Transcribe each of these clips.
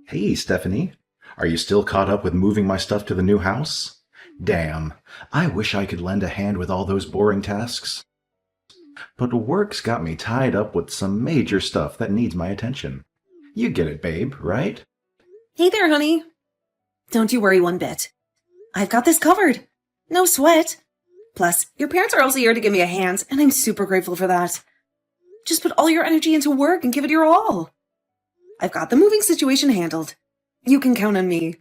Hey, Stephanie. Are you still caught up with moving my stuff to the new house? Damn, I wish I could lend a hand with all those boring tasks. But work's got me tied up with some major stuff that needs my attention. You get it, babe, right? Hey there, honey. Don't you worry one bit. I've got this covered. No sweat. Plus, your parents are also here to give me a hand, and I'm super grateful for that. Just put all your energy into work and give it your all. I've got the moving situation handled. You can count on me.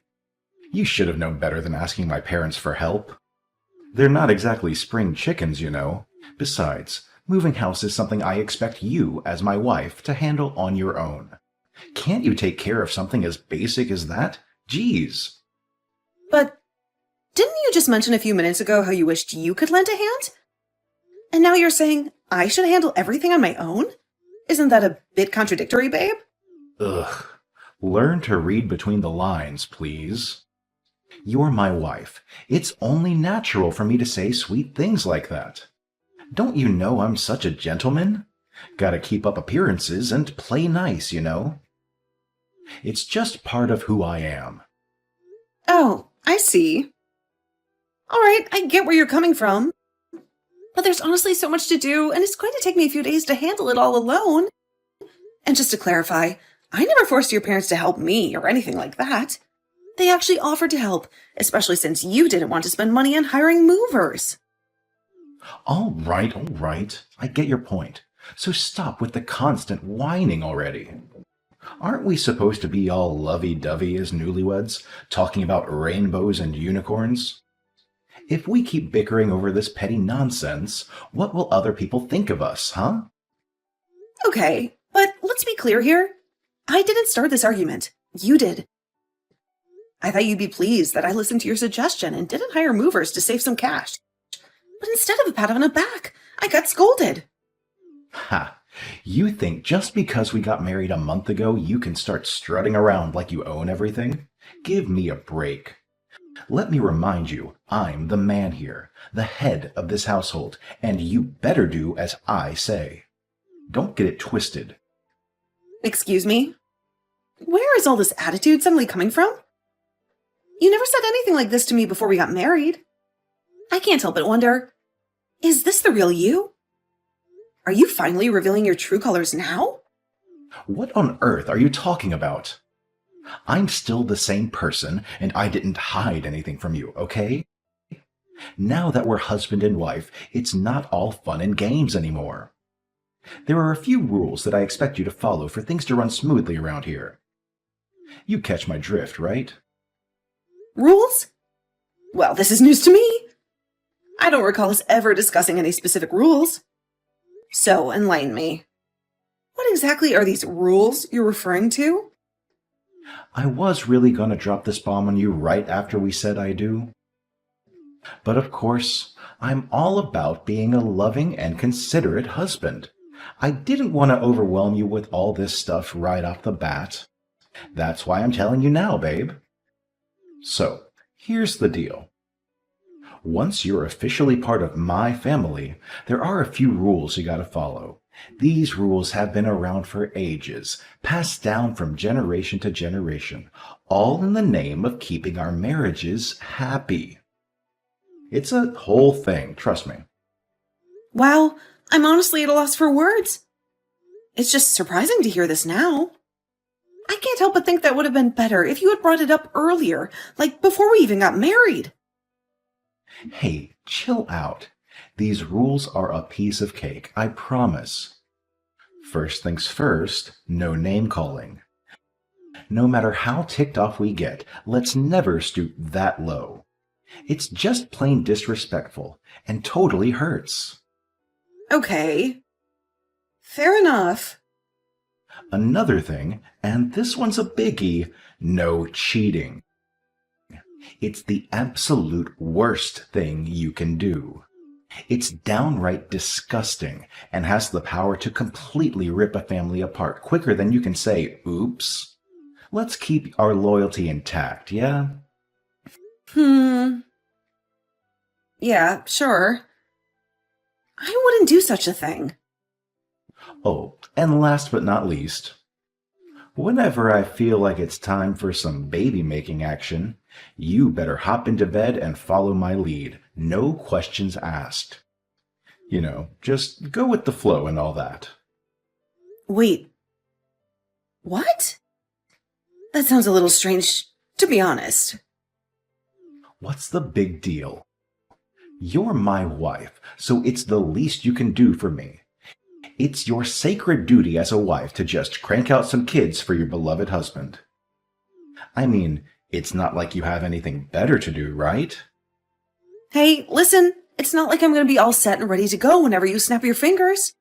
You should have known better than asking my parents for help. They're not exactly spring chickens, you know. Besides, moving house is something I expect you, as my wife, to handle on your own. Can't you take care of something as basic as that? Geez. But didn't you just mention a few minutes ago how you wished you could lend a hand? And now you're saying I should handle everything on my own? Isn't that a bit contradictory, babe? Ugh. Learn to read between the lines, please. You're my wife. It's only natural for me to say sweet things like that. Don't you know I'm such a gentleman? Gotta keep up appearances and play nice, you know? It's just part of who I am. Oh, I see. All right, I get where you're coming from. But there's honestly so much to do, and it's going to take me a few days to handle it all alone. And just to clarify, I never forced your parents to help me or anything like that. They actually offered to help, especially since you didn't want to spend money on hiring movers. All right. I get your point. So stop with the constant whining already. Aren't we supposed to be all lovey-dovey as newlyweds, talking about rainbows and unicorns? If we keep bickering over this petty nonsense, what will other people think of us, huh? Okay, but let's be clear here. I didn't start this argument. You did. I thought you'd be pleased that I listened to your suggestion and didn't hire movers to save some cash. But instead of a pat on the back, I got scolded. Ha! You think just because we got married a month ago, you can start strutting around like you own everything? Give me a break. Let me remind you, I'm the man here, the head of this household, and you better do as I say. Don't get it twisted. Excuse me? Where is all this attitude suddenly coming from? You never said anything like this to me before we got married. I can't help but wonder, is this the real you? Are you finally revealing your true colors now? What on earth are you talking about? I'm still the same person, and I didn't hide anything from you, okay? Now that we're husband and wife, it's not all fun and games anymore. There are a few rules that I expect you to follow for things to run smoothly around here. You catch my drift, right? Rules? Well, this is news to me. I don't recall us ever discussing any specific rules. So, enlighten me. What exactly are these rules you're referring to? I was really gonna drop this bomb on you right after we said I do. But of course, I'm all about being a loving and considerate husband. I didn't want to overwhelm you with all this stuff right off the bat. That's why I'm telling you now, babe. So, here's the deal. Once you're officially part of my family, there are a few rules you gotta follow. These rules have been around for ages, passed down from generation to generation, all in the name of keeping our marriages happy. It's a whole thing, trust me. Wow, I'm honestly at a loss for words. It's just surprising to hear this now. I can't help but think that would have been better if you had brought it up earlier, like before we even got married. Hey, chill out. These rules are a piece of cake, I promise. First things first, no name calling. No matter how ticked off we get, let's never stoop that low. It's just plain disrespectful and totally hurts. Okay. Fair enough. Another thing, and this one's a biggie, no cheating. It's the absolute worst thing you can do. It's downright disgusting and has the power to completely rip a family apart quicker than you can say, oops. Let's keep our loyalty intact, yeah? Yeah, sure. I wouldn't do such a thing. Oh, and last but not least, Whenever I feel like it's time for some baby-making action, you better hop into bed and follow my lead. No questions asked. Just go with the flow and all that. Wait, what? That sounds a little strange, to be honest. What's the big deal? You're my wife, so it's the least you can do for me. It's your sacred duty as a wife to just crank out some kids for your beloved husband. I mean, it's not like you have anything better to do, right? Hey, listen, it's not like I'm going to be all set and ready to go whenever you snap your fingers.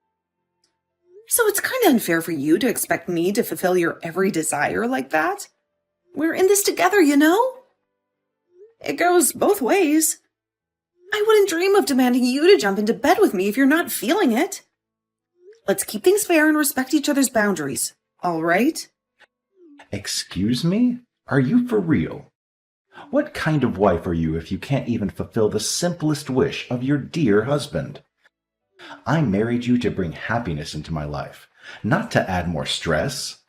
So it's kind of unfair for you to expect me to fulfill your every desire like that. We're in this together, you know? It goes both ways. I wouldn't dream of demanding you to jump into bed with me if you're not feeling it. Let's keep things fair and respect each other's boundaries, all right? Excuse me? Are you for real? What kind of wife are you if you can't even fulfill the simplest wish of your dear husband? I married you to bring happiness into my life, not to add more stress.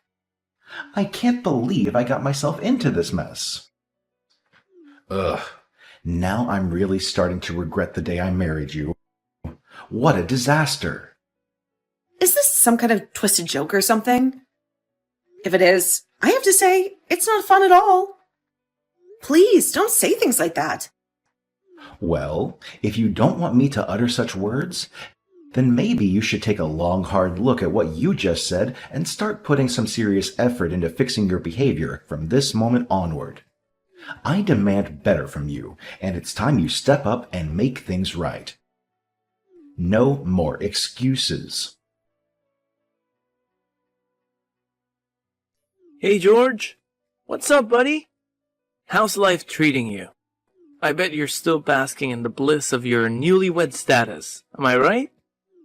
I can't believe I got myself into this mess. Ugh, now I'm really starting to regret the day I married you. What a disaster! Is this some kind of twisted joke or something? If it is, I have to say, it's not fun at all. Please, don't say things like that. Well, if you don't want me to utter such words, then maybe you should take a long, hard look at what you just said and start putting some serious effort into fixing your behavior from this moment onward. I demand better from you, and it's time you step up and make things right. No more excuses. Hey, George. What's up, buddy? How's life treating you? I bet you're still basking in the bliss of your newlywed status. Am I right?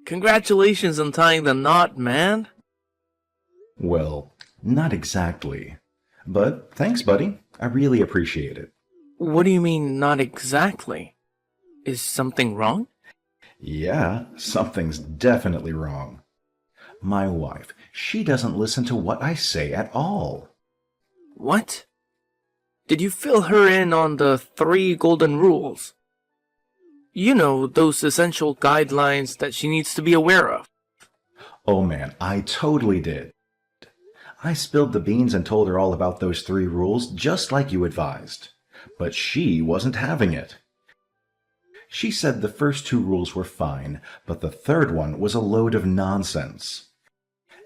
Congratulations on tying the knot, man. Well, not exactly. But thanks, buddy. I really appreciate it. What do you mean, not exactly? Is something wrong? Yeah, something's definitely wrong. My wife, she doesn't listen to what I say at all. What? Did you fill her in on the 3 golden rules? You know, those essential guidelines that she needs to be aware of. Oh man, I totally did. I spilled the beans and told her all about those 3 rules just like you advised. But she wasn't having it. She said the first 2 rules were fine, but the 3rd one was a load of nonsense.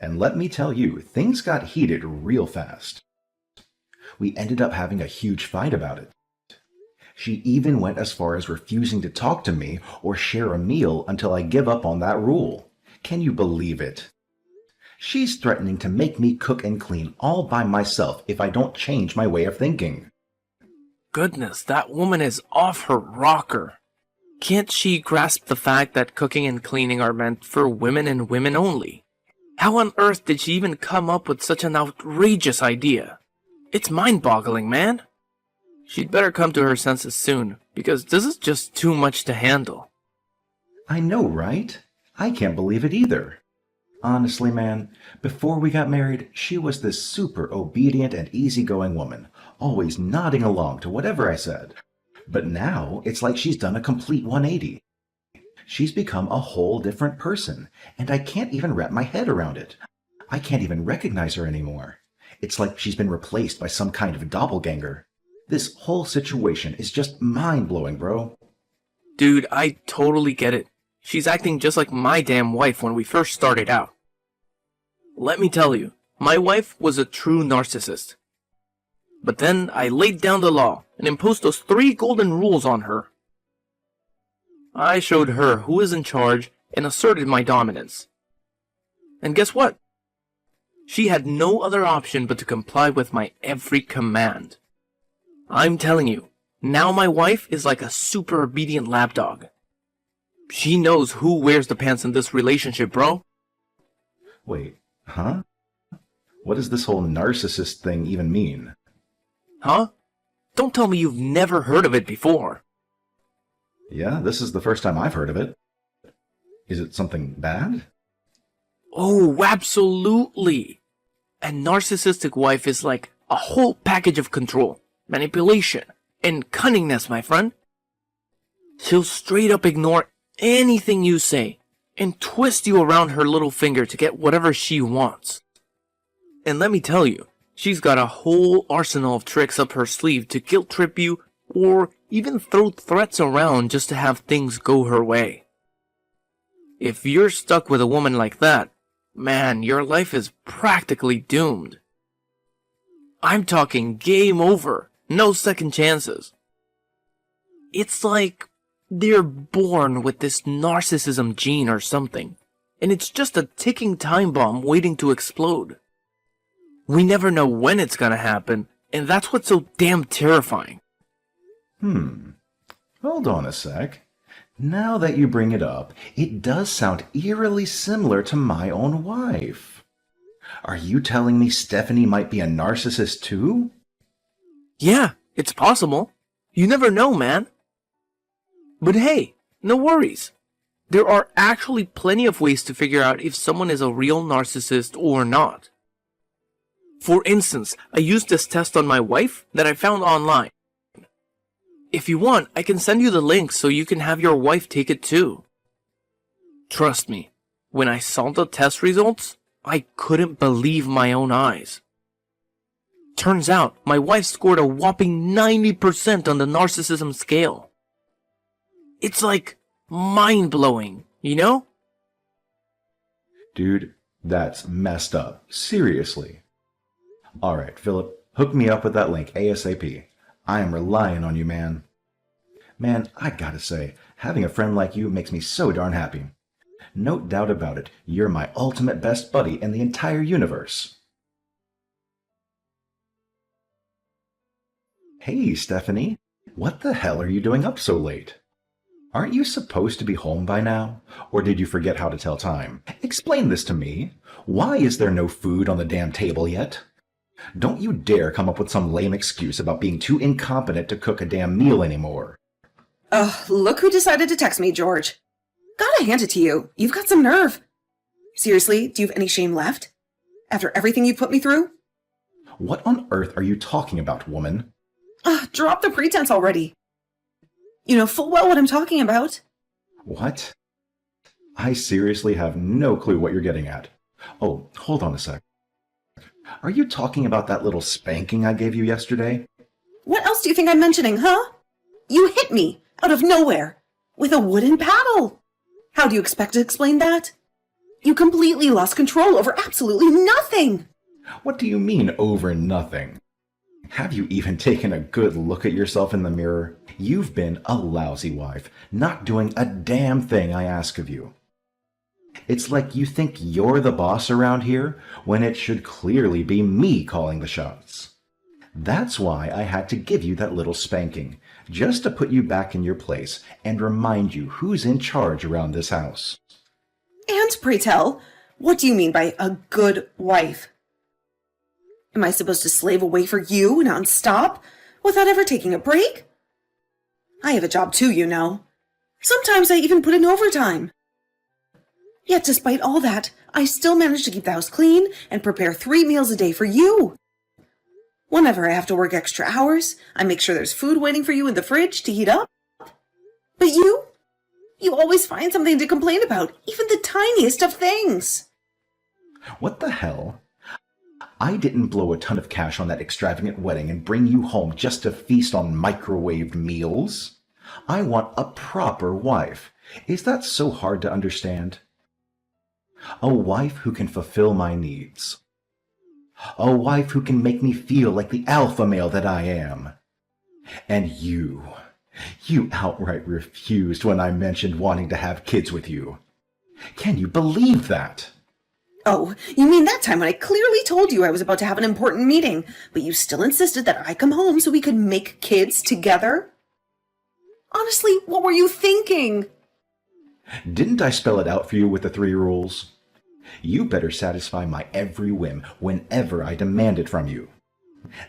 And let me tell you, things got heated real fast. We ended up having a huge fight about it. She even went as far as refusing to talk to me or share a meal until I give up on that rule. Can you believe it? She's threatening to make me cook and clean all by myself if I don't change my way of thinking. Goodness, that woman is off her rocker. Can't she grasp the fact that cooking and cleaning are meant for women and women only? How on earth did she even come up with such an outrageous idea? It's mind-boggling, man. She'd better come to her senses soon, because this is just too much to handle. I know, right? I can't believe it either. Honestly, man, before we got married, she was this super obedient and easygoing woman, always nodding along to whatever I said. But now, it's like she's done a complete 180. She's become a whole different person, and I can't even wrap my head around it. I can't even recognize her anymore. It's like she's been replaced by some kind of doppelganger. This whole situation is just mind-blowing, bro. Dude, I totally get it. She's acting just like my damn wife when we first started out. Let me tell you, my wife was a true narcissist. But then I laid down the law and imposed those 3 golden rules on her. I showed her who is in charge and asserted my dominance. And guess what? She had no other option but to comply with my every command. I'm telling you, now my wife is like a super obedient lapdog. She knows who wears the pants in this relationship, bro. Wait, huh? What does this whole narcissist thing even mean? Huh? Don't tell me you've never heard of it before. Yeah, this is the first time I've heard of it. Is it something bad? Oh, absolutely. A narcissistic wife is like a whole package of control, manipulation, and cunningness, my friend. She'll straight up ignore anything you say and twist you around her little finger to get whatever she wants. And let me tell you, she's got a whole arsenal of tricks up her sleeve to guilt trip you or even throw threats around just to have things go her way. If you're stuck with a woman like that, man, your life is practically doomed. I'm talking game over, no second chances. It's like they're born with this narcissism gene or something, and it's just a ticking time bomb waiting to explode. We never know when it's gonna happen, and that's what's so damn terrifying. Hold on a sec. Now that you bring it up, it does sound eerily similar to my own wife. Are you telling me Stephanie might be a narcissist too? Yeah, it's possible. You never know, man. But hey, no worries. There are actually plenty of ways to figure out if someone is a real narcissist or not. For instance, I used this test on my wife that I found online. If you want, I can send you the link so you can have your wife take it too. Trust me, when I saw the test results, I couldn't believe my own eyes. Turns out, my wife scored a whopping 90% on the narcissism scale. It's like mind-blowing, you know? Dude, that's messed up. Seriously. Alright, Philip, hook me up with that link ASAP. I am relying on you, man. Man, I gotta say, having a friend like you makes me so darn happy. No doubt about it, you're my ultimate best buddy in the entire universe. Hey, Stephanie. What the hell are you doing up so late? Aren't you supposed to be home by now? Or did you forget how to tell time? Explain this to me. Why is there no food on the damn table yet? Don't you dare come up with some lame excuse about being too incompetent to cook a damn meal anymore. Look who decided to text me, George. Gotta hand it to you. You've got some nerve. Seriously, do you have any shame left? After everything you put me through? What on earth are you talking about, woman? Drop the pretense already. You know full well what I'm talking about. What? I seriously have no clue what you're getting at. Oh, hold on a sec. Are you talking about that little spanking I gave you yesterday? What else do you think I'm mentioning, huh? You hit me, out of nowhere, with a wooden paddle. How do you expect to explain that? You completely lost control over absolutely nothing. What do you mean, over nothing? Have you even taken a good look at yourself in the mirror? You've been a lousy wife, not doing a damn thing I ask of you. It's like you think you're the boss around here, when it should clearly be me calling the shots. That's why I had to give you that little spanking, just to put you back in your place and remind you who's in charge around this house. And pray tell, what do you mean by a good wife? Am I supposed to slave away for you non-stop without ever taking a break? I have a job too, you know. Sometimes I even put in overtime. Yet despite all that, I still manage to keep the house clean and prepare 3 meals a day for you. Whenever I have to work extra hours, I make sure there's food waiting for you in the fridge to heat up. But you always find something to complain about, even the tiniest of things. What the hell? I didn't blow a ton of cash on that extravagant wedding and bring you home just to feast on microwaved meals. I want a proper wife. Is that so hard to understand? A wife who can fulfill my needs. A wife who can make me feel like the alpha male that I am. And you outright refused when I mentioned wanting to have kids with you. Can you believe that? Oh, you mean that time when I clearly told you I was about to have an important meeting, but you still insisted that I come home so we could make kids together? Honestly, what were you thinking? Didn't I spell it out for you with the 3 rules? You better satisfy my every whim whenever I demand it from you.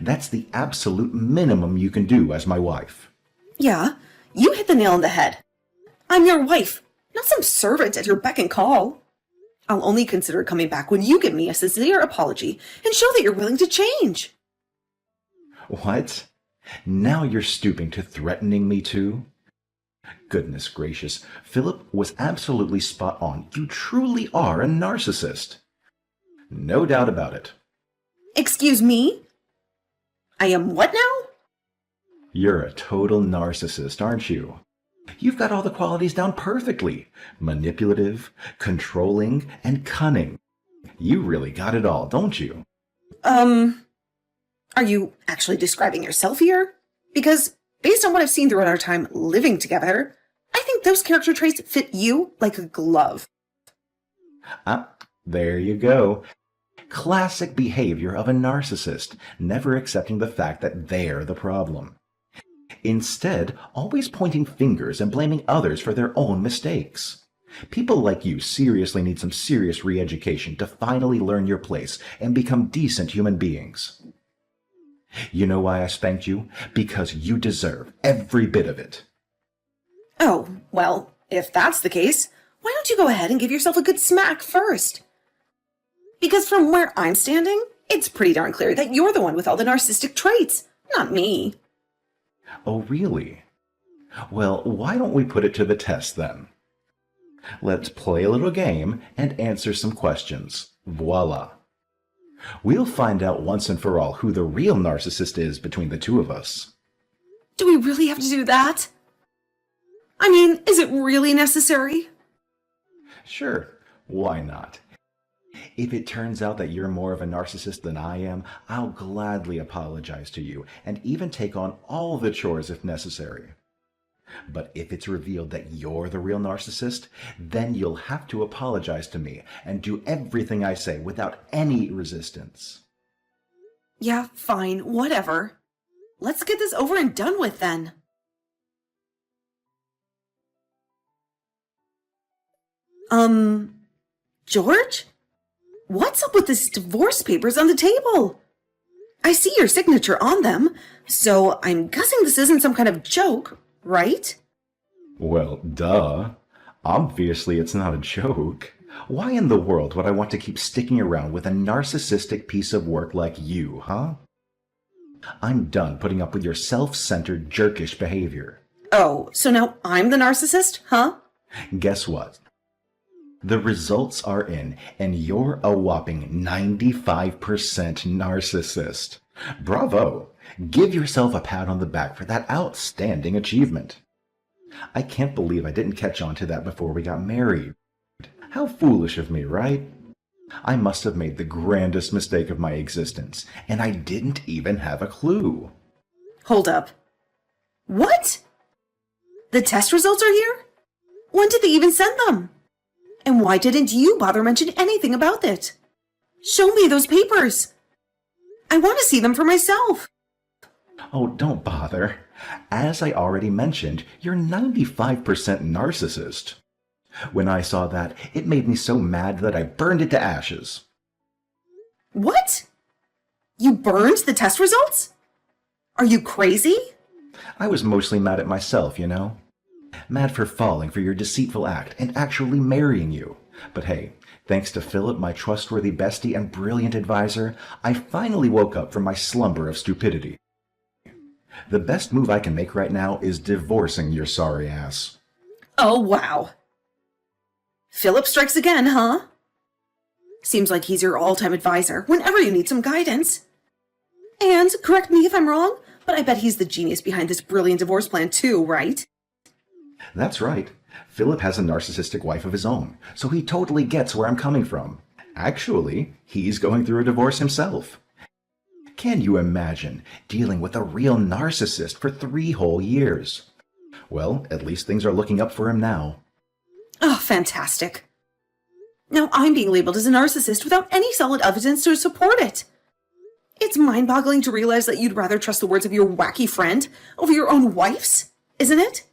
That's the absolute minimum you can do as my wife. Yeah, you hit the nail on the head. I'm your wife, not some servant at your beck and call. I'll only consider coming back when you give me a sincere apology and show that you're willing to change. What? Now you're stooping to threatening me too? Goodness gracious, Philip was absolutely spot on. You truly are a narcissist. No doubt about it. Excuse me? I am what now? You're a total narcissist, aren't you? You've got all the qualities down perfectly. Manipulative, controlling, and cunning. You really got it all, don't you? Are you actually describing yourself here? Because based on what I've seen throughout our time living together, I think those character traits fit you like a glove. There you go. Classic behavior of a narcissist, never accepting the fact that they're the problem. Instead, always pointing fingers and blaming others for their own mistakes. People like you seriously need some serious re-education to finally learn your place and become decent human beings. You know why I spanked you? Because you deserve every bit of it. Oh, well, if that's the case, why don't you go ahead and give yourself a good smack first? Because from where I'm standing, it's pretty darn clear that you're the one with all the narcissistic traits, not me. Oh, really? Well, why don't we put it to the test then? Let's play a little game and answer some questions. Voila. We'll find out once and for all who the real narcissist is between the two of us. Do we really have to do that? I mean, is it really necessary? Sure, why not? If it turns out that you're more of a narcissist than I am, I'll gladly apologize to you and even take on all the chores if necessary. But if it's revealed that you're the real narcissist, then you'll have to apologize to me and do everything I say without any resistance. Yeah, fine, whatever. Let's get this over and done with then. George? What's up with these divorce papers on the table? I see your signature on them, so I'm guessing this isn't some kind of joke, right? Well, duh. Obviously it's not a joke. Why in the world would I want to keep sticking around with a narcissistic piece of work like you, huh? I'm done putting up with your self-centered, jerkish behavior. Oh, so now I'm the narcissist, huh? Guess what? The results are in, and you're a whopping 95% narcissist. Bravo! Give yourself a pat on the back for that outstanding achievement. I can't believe I didn't catch on to that before we got married. How foolish of me, right? I must have made the grandest mistake of my existence, and I didn't even have a clue. Hold up. What? The test results are here? When did they even send them? And why didn't you bother mention anything about it? Show me those papers. I want to see them for myself. Oh, don't bother. As I already mentioned, you're 95% narcissist. When I saw that, it made me so mad that I burned it to ashes. What? You burned the test results? Are you crazy? I was mostly mad at myself, you know? Mad for falling for your deceitful act and actually marrying you. But hey, thanks to Philip, my trustworthy bestie and brilliant advisor, I finally woke up from my slumber of stupidity. The best move I can make right now is divorcing your sorry ass. Oh, wow. Philip strikes again, huh? Seems like he's your all-time advisor whenever you need some guidance. And, correct me if I'm wrong, but I bet he's the genius behind this brilliant divorce plan too, right? That's right. Philip has a narcissistic wife of his own, so he totally gets where I'm coming from. Actually, he's going through a divorce himself. Can you imagine dealing with a real narcissist for 3 whole years? Well, at least things are looking up for him now. Oh, fantastic. Now I'm being labeled as a narcissist without any solid evidence to support it. It's mind-boggling to realize that you'd rather trust the words of your wacky friend over your own wife's, isn't it?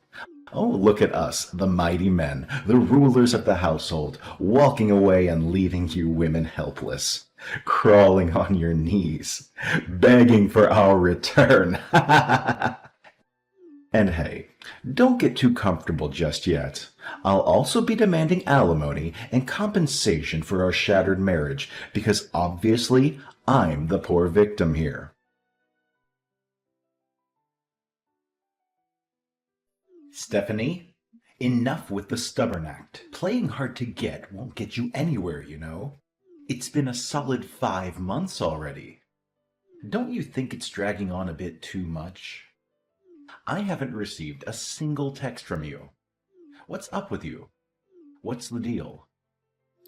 Oh, look at us, the mighty men, the rulers of the household, walking away and leaving you women helpless, crawling on your knees, begging for our return. And hey, don't get too comfortable just yet. I'll also be demanding alimony and compensation for our shattered marriage because obviously I'm the poor victim here. Stephanie, enough with the stubborn act. Playing hard to get won't get you anywhere, you know. It's been a solid 5 months already. Don't you think it's dragging on a bit too much? I haven't received a single text from you. What's up with you? What's the deal?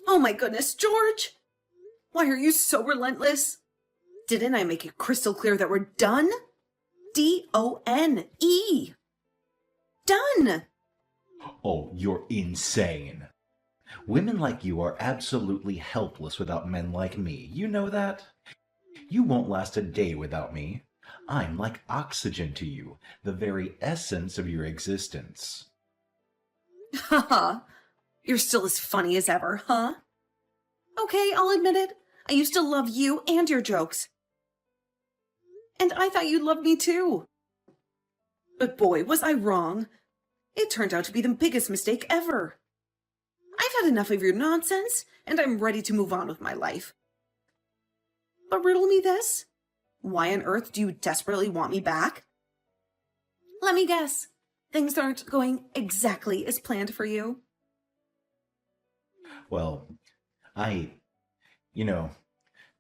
Oh my goodness, George! Why are you so relentless? Didn't I make it crystal clear that we're done? D-O-N-E. Done! Oh, you're insane. Women like you are absolutely helpless without men like me. You know that? You won't last a day without me. I'm like oxygen to you, the very essence of your existence. Haha. You're still as funny as ever, huh? Okay, I'll admit it. I used to love you and your jokes. And I thought you loved me too. But boy, was I wrong. It turned out to be the biggest mistake ever. I've had enough of your nonsense, and I'm ready to move on with my life. But riddle me this. Why on earth do you desperately want me back? Let me guess. Things aren't going exactly as planned for you. Well,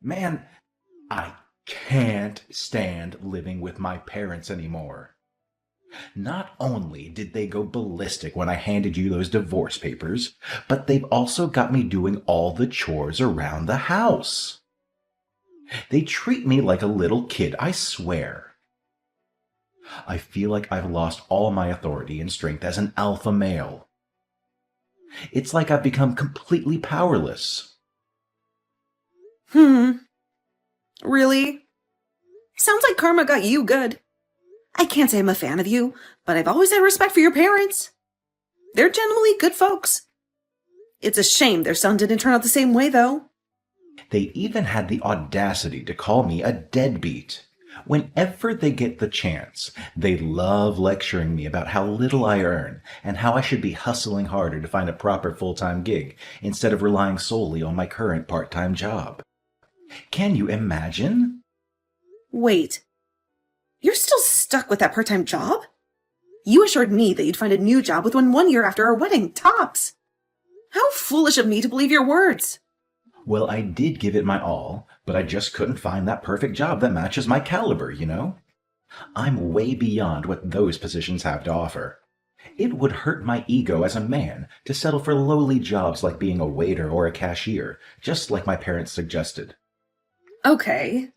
man, I can't stand living with my parents anymore. Not only did they go ballistic when I handed you those divorce papers, but they've also got me doing all the chores around the house. They treat me like a little kid, I swear. I feel like I've lost all my authority and strength as an alpha male. It's like I've become completely powerless. Really? Sounds like karma got you good. I can't say I'm a fan of you, but I've always had respect for your parents. They're generally good folks. It's a shame their son didn't turn out the same way, though. They even had the audacity to call me a deadbeat. Whenever they get the chance, they love lecturing me about how little I earn and how I should be hustling harder to find a proper full-time gig instead of relying solely on my current part-time job. Can you imagine? Wait. You're still stuck with that part-time job? You assured me that you'd find a new job within 1 year after our wedding, tops. How foolish of me to believe your words. Well, I did give it my all, but I just couldn't find that perfect job that matches my caliber, you know? I'm way beyond what those positions have to offer. It would hurt my ego as a man to settle for lowly jobs like being a waiter or a cashier, just like my parents suggested. Okay.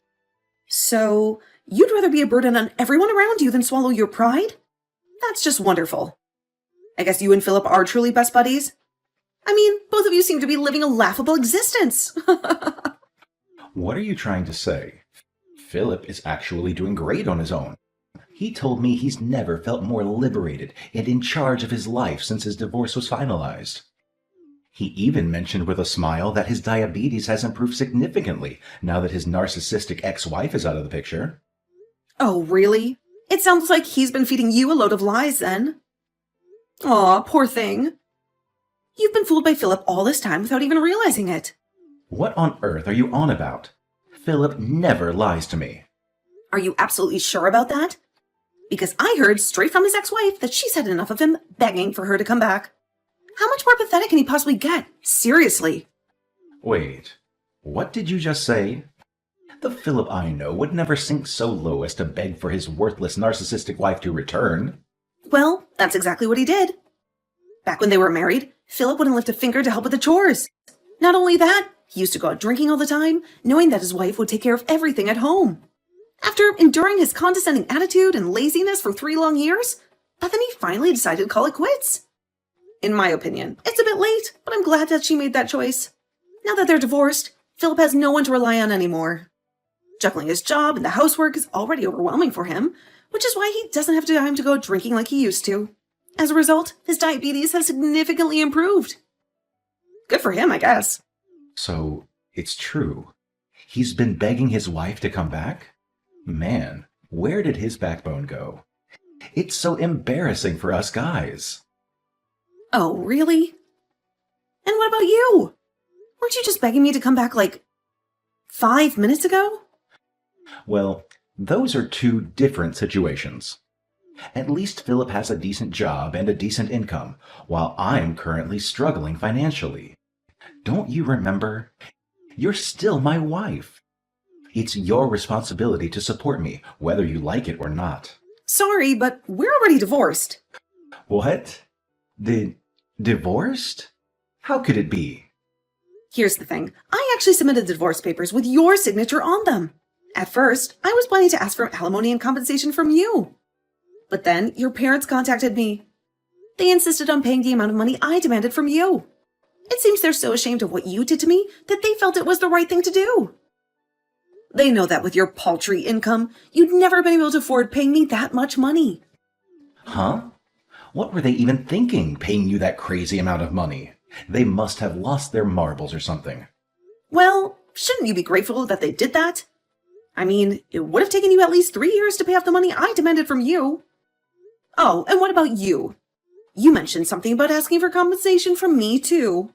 So, you'd rather be a burden on everyone around you than swallow your pride? That's just wonderful. I guess you and Philip are truly best buddies? I mean, both of you seem to be living a laughable existence. What are you trying to say? Philip is actually doing great on his own. He told me he's never felt more liberated and in charge of his life since his divorce was finalized. He even mentioned with a smile that his diabetes has improved significantly now that his narcissistic ex-wife is out of the picture. Oh, really? It sounds like he's been feeding you a load of lies then. Aw, poor thing. You've been fooled by Philip all this time without even realizing it. What on earth are you on about? Philip never lies to me. Are you absolutely sure about that? Because I heard straight from his ex-wife that she's had enough of him begging for her to come back. How much more pathetic can he possibly get? Seriously. Wait, what did you just say? The Philip I know would never sink so low as to beg for his worthless narcissistic wife to return. Well, that's exactly what he did. Back when they were married, Philip wouldn't lift a finger to help with the chores. Not only that, he used to go out drinking all the time, knowing that his wife would take care of everything at home. After enduring his condescending attitude and laziness for 3 long years, Bethany finally decided to call it quits. In my opinion, it's a bit late, but I'm glad that she made that choice. Now that they're divorced, Philip has no one to rely on anymore. Juggling his job and the housework is already overwhelming for him, which is why he doesn't have time to go drinking like he used to. As a result, his diabetes has significantly improved. Good for him, I guess. So, it's true. He's been begging his wife to come back? Man, where did his backbone go? It's so embarrassing for us guys. Oh, really? And what about you? Weren't you just begging me to come back like 5 minutes ago? Well, those are two different situations. At least Philip has a decent job and a decent income, while I'm currently struggling financially. Don't you remember? You're still my wife. It's your responsibility to support me, whether you like it or not. Sorry, but we're already divorced. What? Divorced? How could it be? Here's the thing. I actually submitted the divorce papers with your signature on them. At first, I was planning to ask for alimony and compensation from you. But then your parents contacted me. They insisted on paying the amount of money I demanded from you. It seems they're so ashamed of what you did to me that they felt it was the right thing to do. They know that with your paltry income, you'd never been able to afford paying me that much money. Huh? What were they even thinking, paying you that crazy amount of money? They must have lost their marbles or something. Well, shouldn't you be grateful that they did that? I mean, it would have taken you at least 3 years to pay off the money I demanded from you. Oh, and what about you? You mentioned something about asking for compensation from me, too.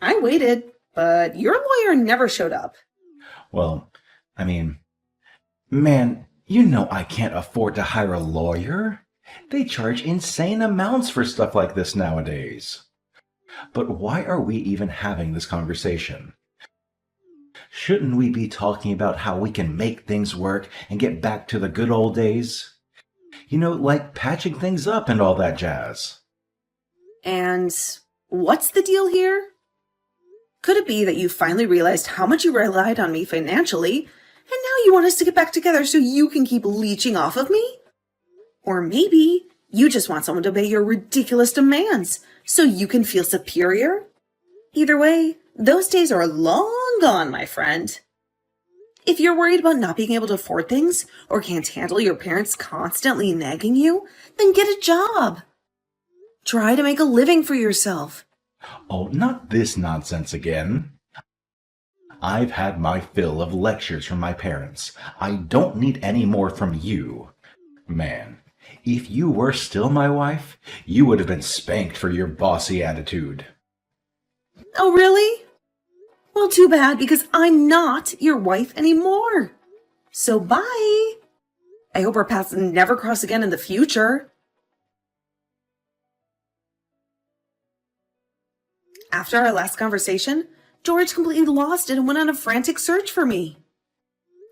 I waited, but your lawyer never showed up. Well, man, you know I can't afford to hire a lawyer. They charge insane amounts for stuff like this nowadays. But why are we even having this conversation? Shouldn't we be talking about how we can make things work and get back to the good old days? You know, like patching things up and all that jazz. And what's the deal here? Could it be that you finally realized how much you relied on me financially, and now you want us to get back together so you can keep leeching off of me? Or maybe you just want someone to obey your ridiculous demands so you can feel superior? Either way, those days are long gone, my friend. If you're worried about not being able to afford things or can't handle your parents constantly nagging you, then get a job. Try to make a living for yourself. Oh, not this nonsense again. I've had my fill of lectures from my parents. I don't need any more from you. Man, if you were still my wife, you would have been spanked for your bossy attitude. Oh, really? Well, too bad, because I'm not your wife anymore. So bye. I hope our paths never cross again in the future. After our last conversation, George completely lost it and went on a frantic search for me.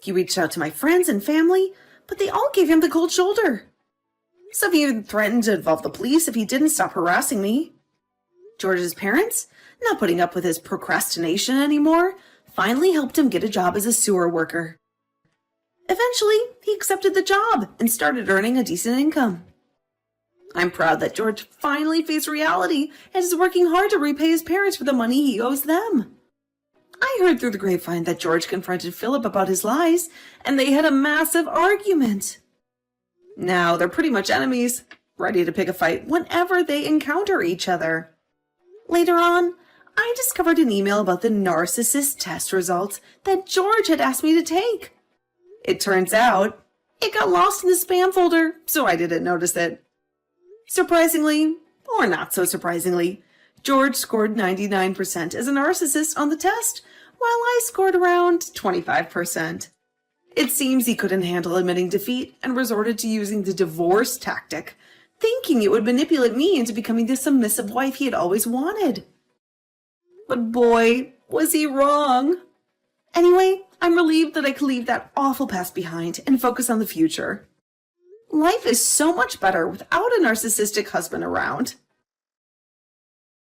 He reached out to my friends and family, but they all gave him the cold shoulder. Some even threatened to involve the police if he didn't stop harassing me. George's parents, not putting up with his procrastination anymore, finally helped him get a job as a sewer worker. Eventually, he accepted the job and started earning a decent income. I'm proud that George finally faced reality and is working hard to repay his parents for the money he owes them. I heard through the grapevine that George confronted Philip about his lies, and they had a massive argument. Now they're pretty much enemies, ready to pick a fight whenever they encounter each other. Later on, I discovered an email about the narcissist test results that George had asked me to take. It turns out it got lost in the spam folder, so I didn't notice it. Surprisingly, or not so surprisingly, George scored 99% as a narcissist on the test, while I scored around 25%. It seems he couldn't handle admitting defeat and resorted to using the divorce tactic, thinking it would manipulate me into becoming the submissive wife he had always wanted. But boy, was he wrong. Anyway, I'm relieved that I could leave that awful past behind and focus on the future. Life is so much better without a narcissistic husband around.